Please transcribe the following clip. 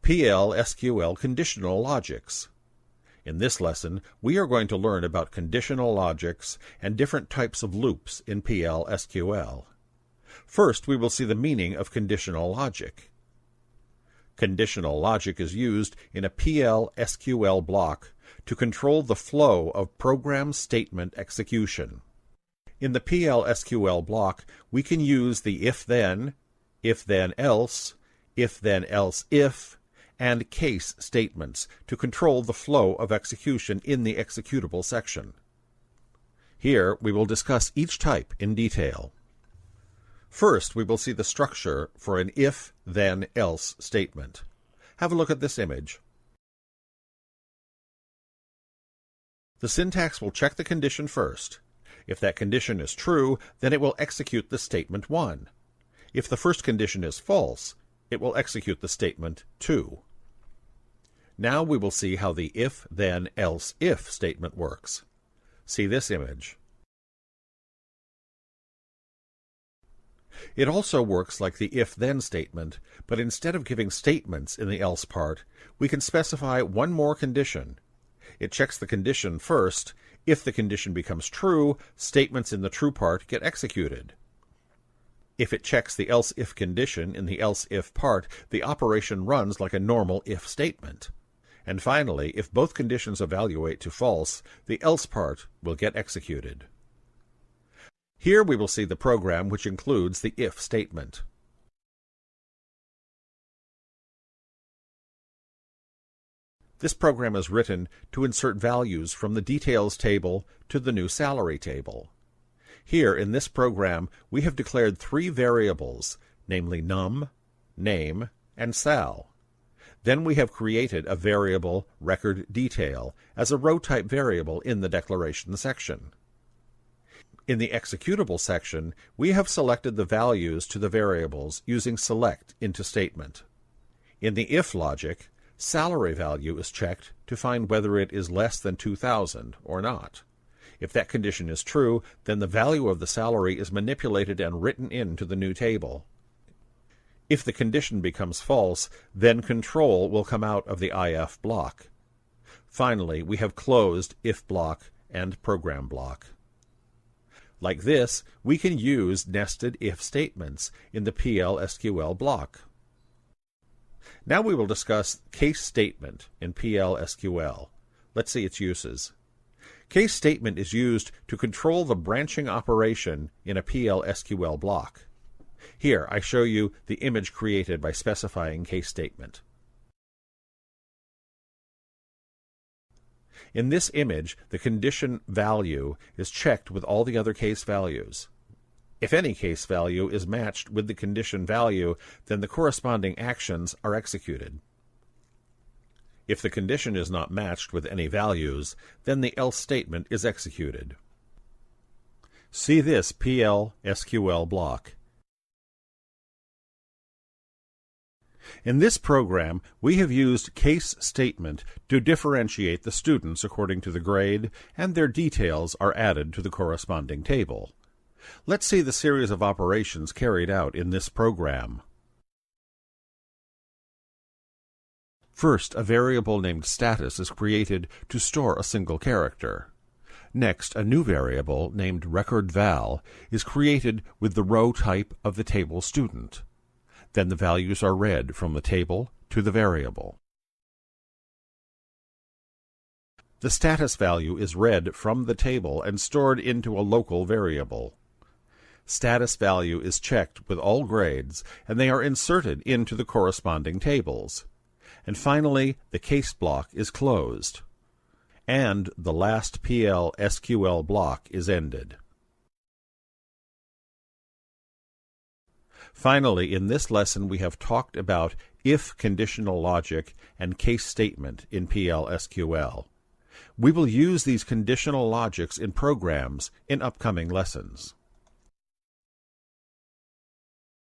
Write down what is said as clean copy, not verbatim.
PLSQL Conditional Logics. In this lesson, we are going to learn about conditional logics and different types of loops in PLSQL. First, we will see the meaning of conditional logic. Conditional logic is used in a PLSQL block to control the flow of program statement execution. In the PLSQL block, we can use the if-then, if-then-else, if-then-else-if, and case statements to control the flow of execution in the executable section. Here, we will discuss each type in detail. First, we will see the structure for an if-then-else statement. Have a look at this image. The syntax will check the condition first. If that condition is true, then it will execute the statement 1. If the first condition is false, it will execute the statement 2. Now we will see how the if-then-else-if statement works. See this image. It also works like the if-then statement, but instead of giving statements in the else part, we can specify one more condition. It checks the condition first. If the condition becomes true, statements in the true part get executed. If it checks the else-if condition in the else-if part, the operation runs like a normal if statement. And finally, if both conditions evaluate to false, the else part will get executed. Here we will see the program which includes the if statement. This program is written to insert values from the details table to the new salary table. Here in this program, we have declared 3 variables, namely num, name, and sal. Then we have created a variable record detail as a row-type variable in the declaration section. In the executable section, we have selected the values to the variables using select into statement. In the if logic, salary value is checked to find whether it is less than 2,000 or not. If that condition is true, then the value of the salary is manipulated and written into the new table. If the condition becomes false, then control will come out of the if block. Finally, we have closed if block and program block. Like this, we can use nested if statements in the PLSQL block. Now we will discuss case statement in PLSQL. Let's see its uses. Case statement is used to control the branching operation in a PLSQL block. Here, I show you the image created by specifying case statement. In this image, the condition value is checked with all the other case values. If any case value is matched with the condition value, then the corresponding actions are executed. If the condition is not matched with any values, then the else statement is executed. See this PLSQL block. In this program, we have used case statement to differentiate the students according to the grade, and their details are added to the corresponding table. Let's see the series of operations carried out in this program. First, a variable named status is created to store a single character. Next, a new variable named recordVal is created with the row type of the table student. Then the values are read from the table to the variable. The status value is read from the table and stored into a local variable. Status value is checked with all grades, and they are inserted into the corresponding tables. And finally, the case block is closed. And the last PLSQL block is ended. Finally, in this lesson we have talked about if conditional logic and case statement in PLSQL. We will use these conditional logics in programs in upcoming lessons.